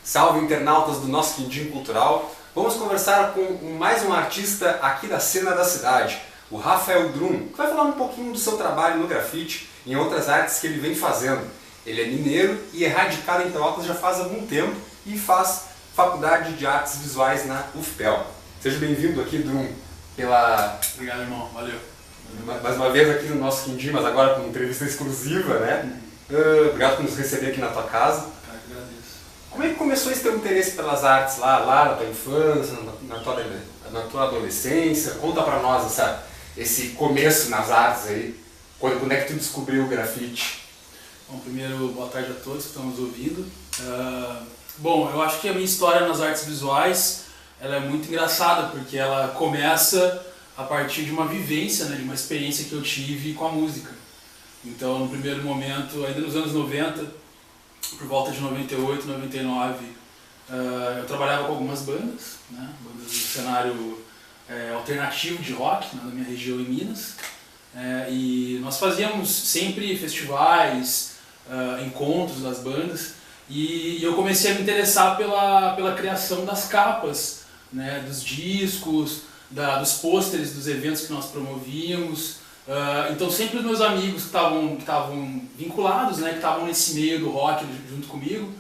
Salve internautas do nosso Quindim Cultural! Vamos conversar com mais um artista aqui da cena da cidade, o Rafael Drum, que vai falar um pouquinho do seu trabalho no grafite e em outras artes que ele vem fazendo. Ele é mineiro e é radicado em Pelotas já faz algum tempo e faz faculdade de artes visuais na UFPEL. Seja bem-vindo aqui, Drum, Obrigado, irmão. Valeu. Mais uma vez aqui no nosso Quindim, mas agora com uma entrevista exclusiva, né? Obrigado por nos receber aqui na tua casa. Cara, que agradeço. Como é que começou esse teu interesse pelas artes lá na tua infância, na tua adolescência? Conta pra nós esse começo nas artes aí. Quando é que tu descobriu o grafite? Bom, primeiro, boa tarde a todos que estão nos ouvindo. Bom, eu acho que a minha história nas artes visuais ela é muito engraçada, porque ela começa a partir de uma vivência, né, de uma experiência que eu tive com a música. Então, no primeiro momento, ainda nos anos 90, por volta de 98, 99, eu trabalhava com algumas bandas, né, bandas do cenário alternativo de rock, né, na minha região em Minas. E nós fazíamos sempre festivais, encontros das bandas, e eu comecei a me interessar pela criação das capas, né, dos discos, dos pôsteres dos eventos que nós promovíamos. Então sempre os meus amigos que estavam vinculados, né, que estavam nesse meio do rock junto comigo,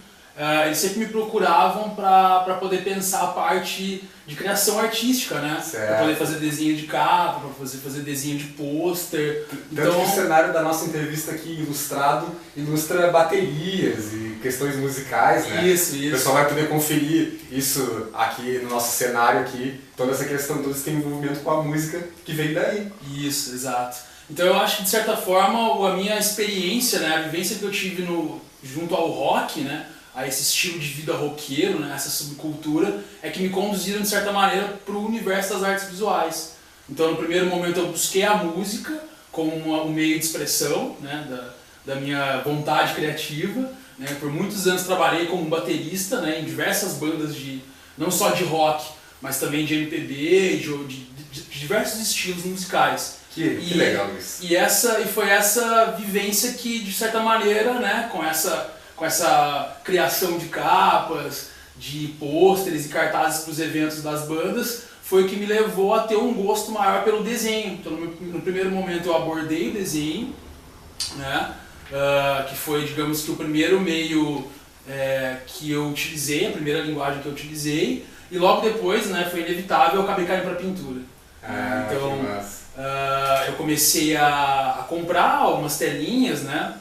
eles sempre me procuravam para poder pensar a parte de criação artística, né? Para poder fazer desenho de capa, para fazer desenho de pôster. Tanto que o cenário da nossa entrevista aqui ilustrado ilustra baterias e questões musicais, né? Isso. O pessoal vai poder conferir isso aqui no nosso cenário aqui, toda essa questão toda tem envolvimento com a música que vem daí. Isso, exato. Então eu acho que de certa forma a minha experiência, né, a vivência que eu tive junto ao rock, né, a esse estilo de vida roqueiro, né, essa subcultura, é que me conduziram de certa maneira para o universo das artes visuais. Então no primeiro momento eu busquei a música como um meio de expressão, né, da minha vontade criativa, né. Por muitos anos trabalhei como baterista, né, em diversas bandas não só de rock, mas também de MPB, de diversos estilos musicais. Que legal isso. E foi essa vivência que, de certa maneira, né, com essa criação de capas, de pôsteres e cartazes para os eventos das bandas, foi o que me levou a ter um gosto maior pelo desenho. Então, no primeiro momento eu abordei o desenho, né, que foi, digamos que, o primeiro meio que eu utilizei, a primeira linguagem que eu utilizei, e logo depois, né, foi inevitável, eu acabei caindo para a pintura. Então, eu comecei a comprar algumas telinhas, né,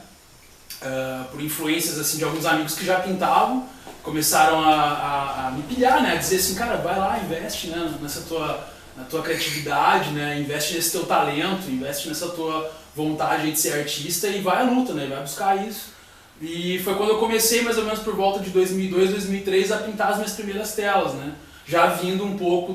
por influências assim, de alguns amigos que já pintavam, começaram a me pilhar, né, a dizer assim, cara, vai lá, investe, né, na tua criatividade, né, investe nesse teu talento, investe nessa tua vontade de ser artista e vai à luta, né, vai buscar isso. E foi quando eu comecei, mais ou menos por volta de 2002, 2003, a pintar as minhas primeiras telas, né, já vindo um pouco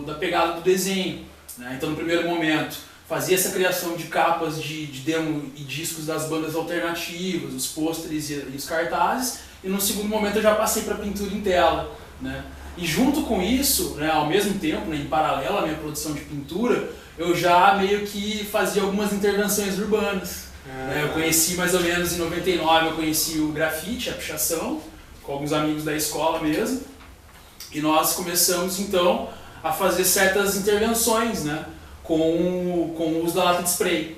da pegada do desenho, né. Então no primeiro momento fazia essa criação de capas de demo e discos das bandas alternativas, os pôsteres e os cartazes, e no segundo momento eu já passei para pintura em tela, né. E junto com isso, né, ao mesmo tempo, né, em paralelo à minha produção de pintura, eu já meio que fazia algumas intervenções urbanas. Eu conheci mais ou menos em 99, eu conheci o grafite, a pichação, com alguns amigos da escola mesmo, e nós começamos então a fazer certas intervenções, né, com o uso da lata de spray.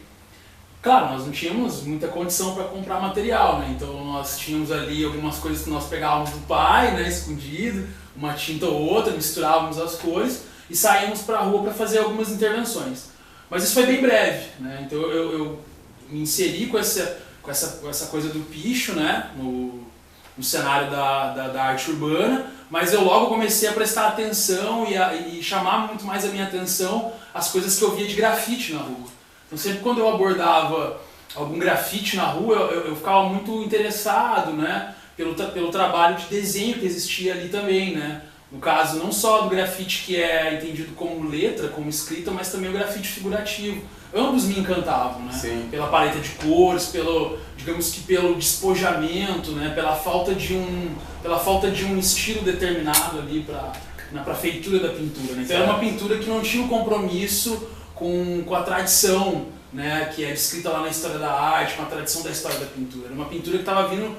Claro, nós não tínhamos muita condição para comprar material, né, então nós tínhamos ali algumas coisas que nós pegávamos do pai, né, escondido, uma tinta ou outra, misturávamos as cores e saímos para a rua para fazer algumas intervenções. Mas isso foi bem breve, né, então eu me inseri com essa coisa do picho, né, no cenário da arte urbana, mas eu logo comecei a prestar atenção e chamar muito mais a minha atenção as coisas que eu via de grafite na rua. Então sempre quando eu abordava algum grafite na rua, eu ficava muito interessado, né, pelo trabalho de desenho que existia ali também, né. No caso, não só do grafite que é entendido como letra, como escrita, mas também o grafite figurativo. Ambos me encantavam, né? Sim. Pela paleta de cores, digamos que pelo despojamento, né? Pela falta de um estilo determinado ali para a feitura da pintura, né? Então era uma pintura que não tinha um compromisso com a tradição, né? Que é descrita lá na história da arte, com a tradição da história da pintura. Era uma pintura que estava vindo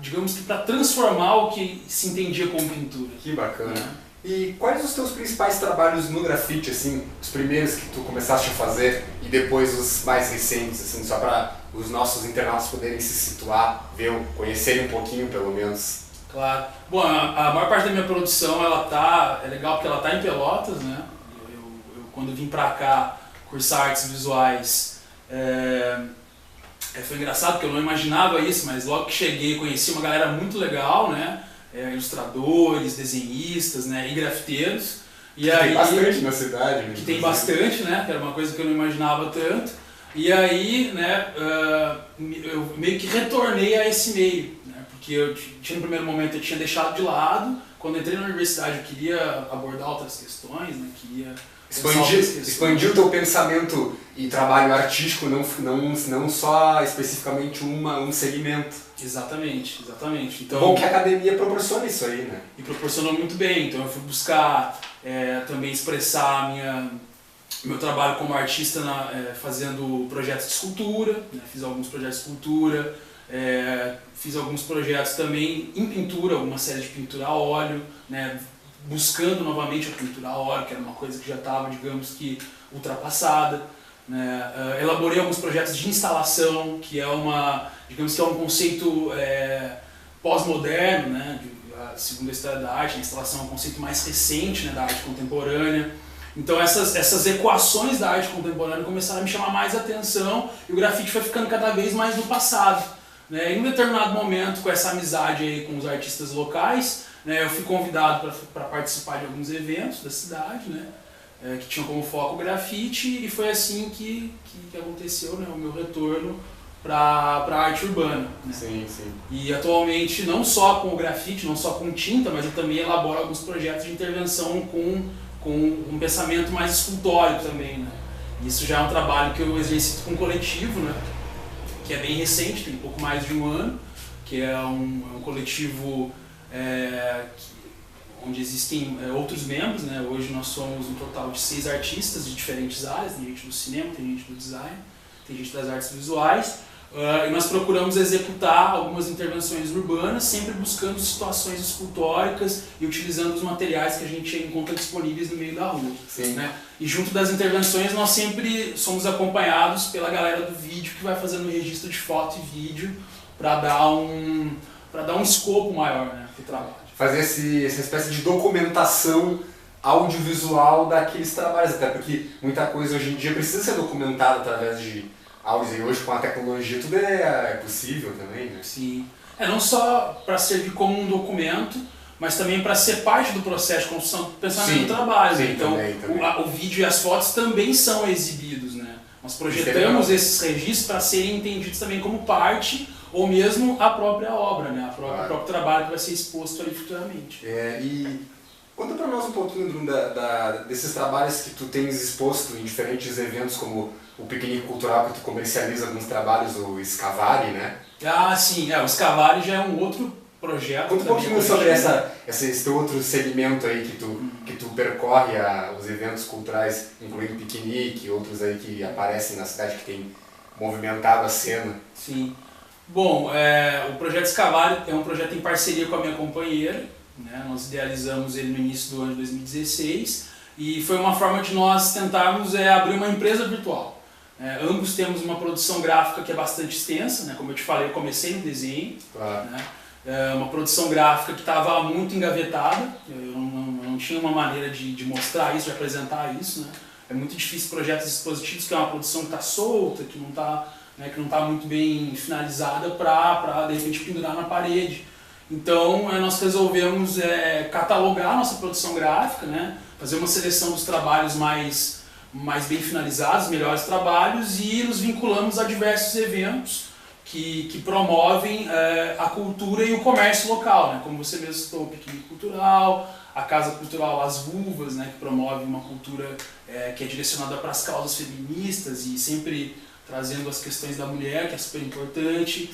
digamos que para transformar o que se entendia como pintura. Que bacana. E quais os teus principais trabalhos no grafite, assim, os primeiros que tu começaste a fazer e depois os mais recentes, assim, só para os nossos internautas poderem se situar, conhecerem um pouquinho pelo menos? Claro. Bom, a maior parte da minha produção, é legal porque ela tá em Pelotas, né? Eu quando vim para cá cursar artes visuais, foi engraçado porque eu não imaginava isso, mas logo que cheguei conheci uma galera muito legal, né? Ilustradores, desenhistas, né? E grafiteiros. E aí, tem bastante na cidade. Que tem bastante, né? Que era uma coisa que eu não imaginava tanto. E aí, né, eu meio que retornei a esse meio, né? Porque no primeiro momento eu tinha deixado de lado. Quando entrei na universidade eu queria abordar outras questões, né? Queria expandir o teu pensamento e trabalho artístico, não só especificamente um segmento. Exatamente. Então, bom que a academia proporciona isso aí, né? E proporcionou muito bem, então eu fui buscar também expressar meu trabalho como artista fazendo projetos de escultura, né? Fiz alguns projetos de escultura, fiz alguns projetos também em pintura, uma série de pintura a óleo, né? Buscando novamente a pintura a óleo, que era uma coisa que já estava, digamos que, ultrapassada. Né? Elaborei alguns projetos de instalação, que é um conceito pós-moderno, né? Segundo a história da arte, a instalação é um conceito mais recente, né? Da arte contemporânea. Então essas equações da arte contemporânea começaram a me chamar mais atenção e o grafite foi ficando cada vez mais no passado. Né? Em um determinado momento, com essa amizade aí com os artistas locais, né? Eu fui convidado para participar de alguns eventos da cidade, né? Que tinham como foco o grafite, e foi assim que aconteceu, né, o meu retorno para a arte urbana. Né? Sim. E atualmente não só com o grafite, não só com tinta, mas eu também elaboro alguns projetos de intervenção com um pensamento mais escultórico também. Né? Isso já é um trabalho que eu exercito com um coletivo, né, que é bem recente, tem pouco mais de um ano, que é um coletivo onde existem outros membros, né? Hoje nós somos um total de 6 artistas de diferentes áreas, tem gente do cinema, tem gente do design, tem gente das artes visuais, e nós procuramos executar algumas intervenções urbanas, sempre buscando situações escultóricas e utilizando os materiais que a gente encontra disponíveis no meio da rua. Né? E junto das intervenções nós sempre somos acompanhados pela galera do vídeo, que vai fazendo um registro de foto e vídeo para dar um escopo maior, né, para o trabalho. Fazer essa espécie de documentação audiovisual daqueles trabalhos, até porque muita coisa hoje em dia precisa ser documentada através de áudios, e hoje com a tecnologia tudo é possível também, né? Sim. Não só para servir como um documento, mas também para ser parte do processo de construção do pensamento do trabalho. Sim, então, também. O vídeo e as fotos também são exibidos, né? Nós projetamos esses registros para serem entendidos também como parte, ou mesmo a própria obra, né? O próprio trabalho que vai ser exposto ali futuramente. E conta para nós um pouquinho, Drum, desses trabalhos que tu tens exposto em diferentes eventos, como o Piquenique Cultural, que tu comercializa alguns trabalhos, o Scavari, né? Ah, sim, o Scavari já é um outro projeto. Conta um pouquinho sobre esse teu outro segmento aí que tu percorre os eventos culturais, incluindo piquenique, outros aí que aparecem na cidade, que tem movimentado a cena. Sim. Bom, o projeto Scavari é um projeto em parceria com a minha companheira, né? Nós idealizamos ele no início do ano de 2016 e foi uma forma de nós tentarmos abrir uma empresa virtual. Ambos temos uma produção gráfica que é bastante extensa, né? Como eu te falei, eu comecei no desenho, claro. Né? Uma produção gráfica que estava muito engavetada, eu não tinha uma maneira de mostrar isso, de apresentar isso. Né? É muito difícil projetos dispositivos, que é uma produção que está solta, que não está muito bem finalizada para de repente pendurar na parede. Então nós resolvemos catalogar a nossa produção gráfica, né? Fazer uma seleção dos trabalhos mais bem finalizados, melhores trabalhos, e nos vinculamos a diversos eventos que promovem a cultura e o comércio local, né? Como você mesmo citou, o Piquenique Cultural, a Casa Cultural As Vulvas, né? Que promove uma cultura que é direcionada para as causas feministas e sempre trazendo as questões da mulher, que é super importante.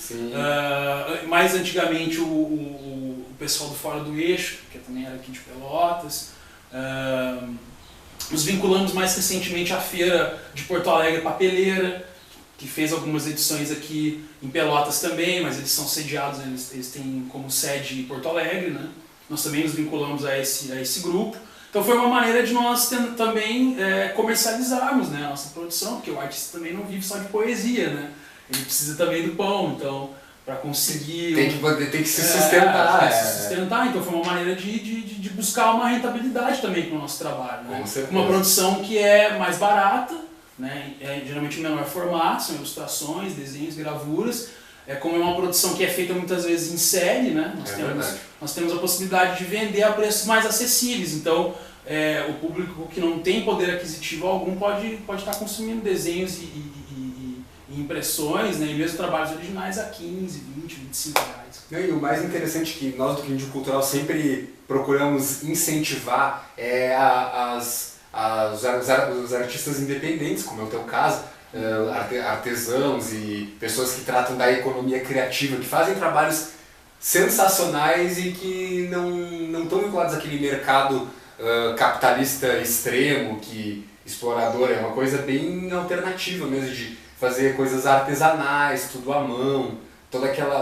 Mais antigamente o pessoal do Fora do Eixo, que também era aqui de Pelotas. Nos vinculamos mais recentemente à Feira de Porto Alegre Papeleira, que fez algumas edições aqui em Pelotas também, mas eles são sediados, eles têm como sede Porto Alegre, né? Nós também nos vinculamos a esse grupo. Então foi uma maneira de nós também comercializarmos, né, a nossa produção, porque o artista também não vive só de poesia, né? Ele precisa também do pão, então para conseguir... Tem que se sustentar. Se sustentar, então foi uma maneira de buscar uma rentabilidade também para o nosso trabalho. Né? Uma produção que é mais barata, né? Geralmente em menor formato, são ilustrações, desenhos, gravuras. Como é uma produção que é feita muitas vezes em série, né? Nós temos a possibilidade de vender a preços mais acessíveis, então o público que não tem poder aquisitivo algum pode estar consumindo desenhos e impressões, né? E mesmo trabalhos originais a 15, 20, 25 reais. E o mais interessante é que nós do Clínico Cultural sempre procuramos incentivar os artistas independentes, como é o teu caso, artesãos e pessoas que tratam da economia criativa, que fazem trabalhos sensacionais e que não estão vinculados àquele mercado capitalista extremo, explorador, é uma coisa bem alternativa mesmo, de fazer coisas artesanais, tudo à mão,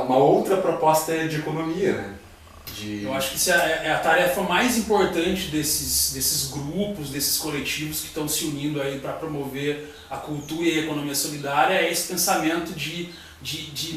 uma outra proposta de economia, né? Eu acho que isso é a tarefa mais importante desses grupos, desses coletivos que estão se unindo aí para promover a cultura e a economia solidária, é esse pensamento de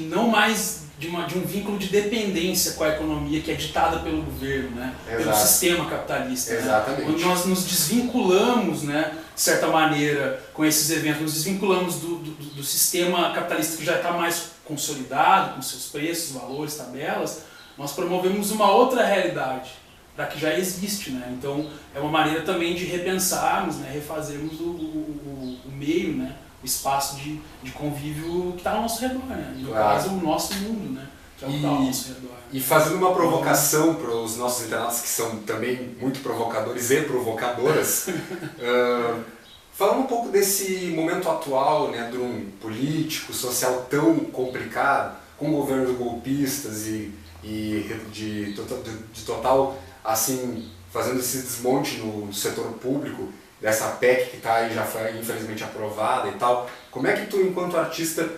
não mais de um vínculo de dependência com a economia que é ditada pelo governo, né? Pelo sistema capitalista. Exatamente. Né? Onde nós nos desvinculamos, né, de certa maneira, com esses eventos, nos desvinculamos do sistema capitalista que já está mais consolidado, com seus preços, valores, tabelas. Nós promovemos uma outra realidade, da que já existe, né? Então é uma maneira também de repensarmos, né, refazermos o meio, né, o espaço de convívio que está ao nosso redor, né? No caso, o nosso mundo, né? Que é o que está ao nosso redor. E fazendo uma provocação para os nossos internautas, que são também muito provocadores e provocadoras, falando um pouco desse momento atual, né, de um político, social tão complicado, com governos golpistas e de total, assim, fazendo esse desmonte no setor público, dessa PEC que está aí, já foi infelizmente aprovada e tal. Como é que tu, enquanto artista,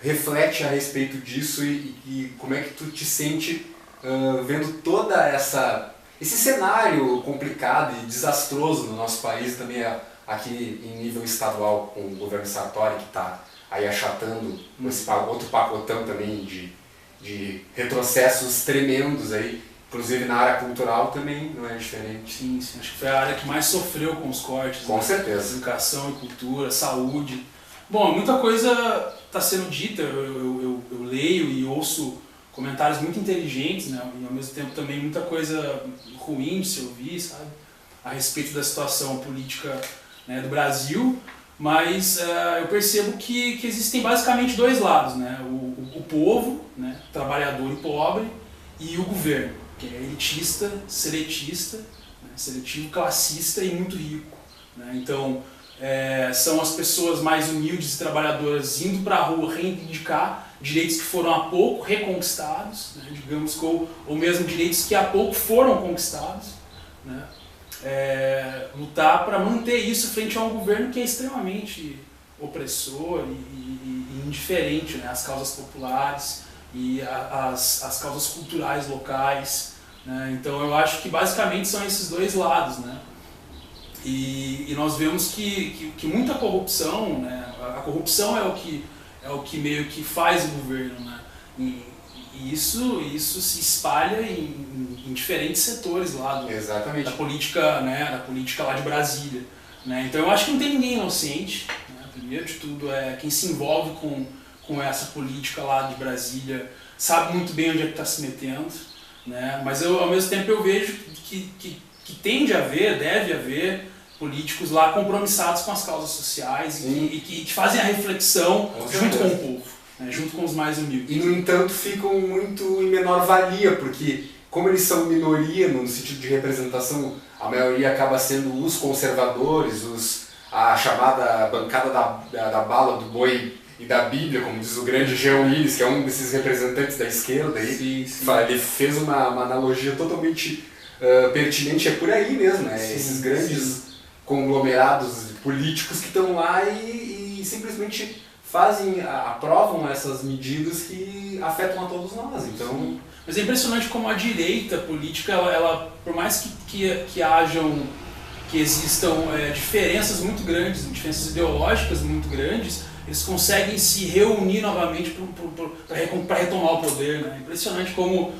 reflete a respeito disso e como é que tu te sente vendo toda esse cenário complicado e desastroso no nosso país, também aqui em nível estadual, com o governo Sartori, que está aí achatando esse outro pacotão também de retrocessos tremendos aí, inclusive na área cultural também não é diferente. Sim, acho que foi a área que mais sofreu com os cortes. Com certeza. Educação e cultura, saúde. Bom, muita coisa está sendo dita, eu leio e ouço comentários muito inteligentes, né, e ao mesmo tempo também muita coisa ruim de se ouvir, sabe, a respeito da situação política, né, do Brasil. Mas eu percebo que existem basicamente dois lados, né? O povo, né, trabalhador e pobre, e o governo, que é elitista, seletista, né, seletivo, classista e muito rico. Né? Então, são as pessoas mais humildes e trabalhadoras indo para a rua reivindicar direitos que foram há pouco reconquistados, né, digamos, ou mesmo direitos que há pouco foram conquistados, né? Lutar para manter isso frente a um governo que é extremamente opressor e indiferente, né, às causas populares e às causas culturais locais, né? Então eu acho que basicamente são esses dois lados, né? E nós vemos que muita corrupção, né, a corrupção é o que meio que faz o governo, né? E isso se espalha em diferentes setores lá da política, né, da política lá de Brasília, né? Então eu acho que não tem ninguém inocente, né? Primeiro de tudo, quem se envolve com essa política lá de Brasília sabe muito bem onde é que está se metendo, né? Mas ao mesmo tempo eu vejo que tende a haver, deve haver políticos lá compromissados com as causas sociais e que fazem a reflexão junto com o povo. Junto com os mais humildes. E, no entanto, ficam muito em menor valia, porque como eles são minoria no sentido de representação, a maioria acaba sendo os conservadores, a chamada bancada da bala, do boi e da Bíblia, como diz o grande Jean Willis, que é um desses representantes da esquerda. Sim. Ele fez uma analogia totalmente pertinente, é por aí mesmo, né? Sim, esses grandes conglomerados políticos que estão lá e simplesmente aprovam essas medidas que afetam a todos nós. Então, sim. Mas é impressionante como a direita política, ela por mais que existam diferenças muito grandes, diferenças ideológicas muito grandes, eles conseguem se reunir novamente para retomar o poder, né? É impressionante como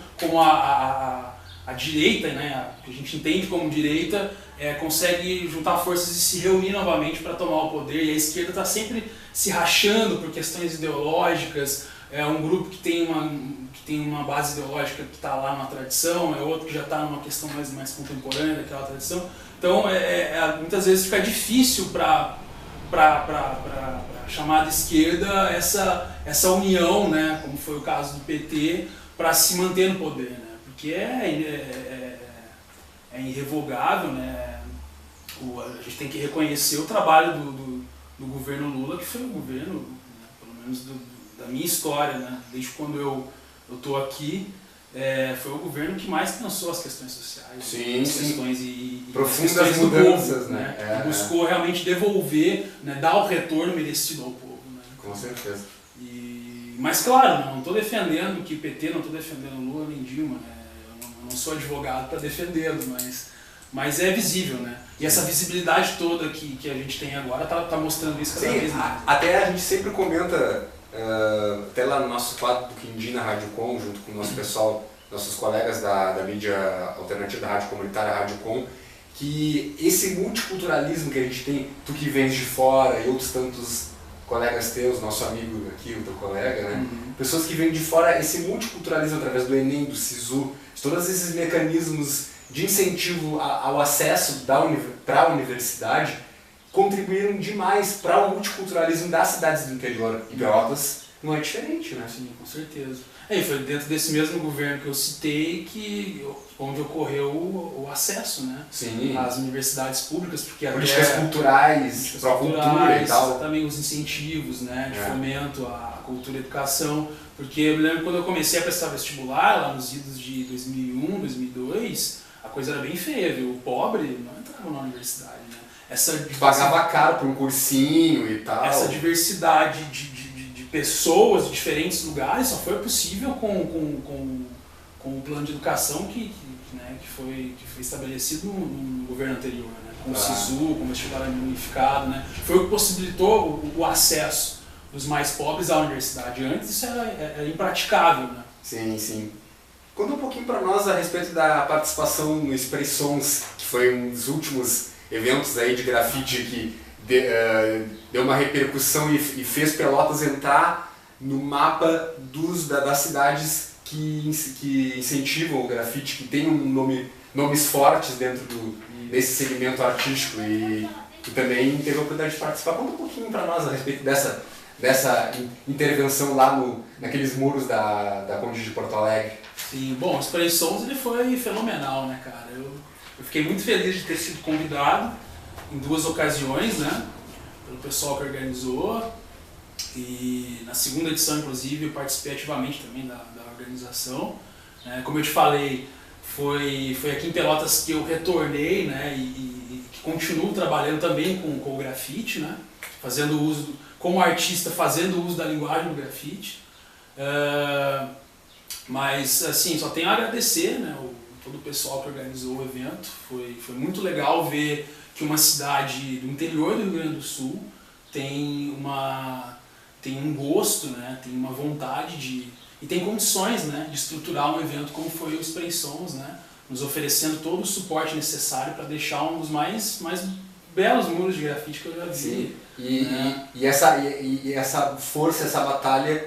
a direita, né, que a gente entende como direita, consegue juntar forças e se reunir novamente para tomar o poder, e a esquerda está sempre se rachando por questões ideológicas. É um grupo que tem uma base ideológica que está lá na tradição, é outro que já está numa questão mais contemporânea daquela tradição. Então, muitas vezes fica difícil para a chamada esquerda essa união, né, como foi o caso do PT, para se manter no poder, né, porque é irrevogável, né, a gente tem que reconhecer o trabalho do governo Lula, que foi o governo, né, pelo menos da minha história, né, desde quando eu estou aqui, foi o governo que mais pensou as questões sociais, sim, as questões e profundas questões mudanças, do povo, né? Buscou realmente devolver, né, dar o retorno merecido ao povo, né? Com certeza. Mas claro, não estou defendendo que PT, não estou defendendo Lula nem Dilma, né? Eu não sou advogado para defendê-los, mas é visível, né? E essa visibilidade toda que a gente tem agora está mostrando isso cada vez mais. Até a gente sempre comenta, até lá no nosso quadro do Quindim na Rádio Com, junto com o nosso pessoal, nossos colegas da mídia alternativa da Rádio Comunitária, a Rádio Com, que esse multiculturalismo que a gente tem, tu que vens de fora e outros tantos colegas teus, nosso amigo aqui, o teu colega, né? Pessoas que vêm de fora, esse multiculturalismo através do Enem, do SISU, de todos esses mecanismos de incentivo ao acesso para a universidade, contribuíram demais para o multiculturalismo das cidades do interior. E Pelotas não é diferente, né? Sim, com certeza. E foi dentro desse mesmo governo que eu citei onde ocorreu o acesso, né? Sim. Às universidades públicas, porque políticas culturais, para a cultura e tal. Também os incentivos, né, de fomento à cultura e educação. Porque eu me lembro quando eu comecei a prestar vestibular, lá nos idos de 2001, 2002, a coisa era bem feia, viu? O pobre não entrava na universidade, né? Pagava caro por um cursinho e tal. Essa diversidade de pessoas de diferentes lugares só foi possível com o plano de educação que foi estabelecido no governo anterior, né? Com o SISU, com o vestibular unificado, né? Foi o que possibilitou o acesso dos mais pobres à universidade. Antes isso era impraticável, né? Sim, sim. Conta um pouquinho para nós a respeito da participação no Expressões, que foi um dos últimos eventos aí de grafite que deu uma repercussão e fez Pelotas entrar no mapa das cidades que incentivam o grafite, que tem nomes fortes dentro desse segmento artístico, e tu também teve a oportunidade de participar. Conta um pouquinho para nós a respeito dessa intervenção lá naqueles muros da Conde de Porto Alegre. Sim, bom, o Expressões ele foi fenomenal, né, cara? Eu fiquei muito feliz de ter sido convidado em 2 ocasiões, né, pelo pessoal que organizou, e na segunda edição, inclusive, eu participei ativamente também da organização. Como eu te falei, foi aqui em Pelotas que eu retornei, né, e que continuo trabalhando também com o grafite, né, fazendo uso, como artista, fazendo uso da linguagem do grafite. Mas, assim, só tenho a agradecer, né, todo o pessoal que organizou o evento. Foi muito legal ver que uma cidade do interior do Rio Grande do Sul tem um gosto, né, tem uma vontade e tem condições, né, de estruturar um evento como foi o Expressões, né, nos oferecendo todo o suporte necessário para deixar um dos mais belos muros de grafite que eu já vi. Sim. E essa força, essa batalha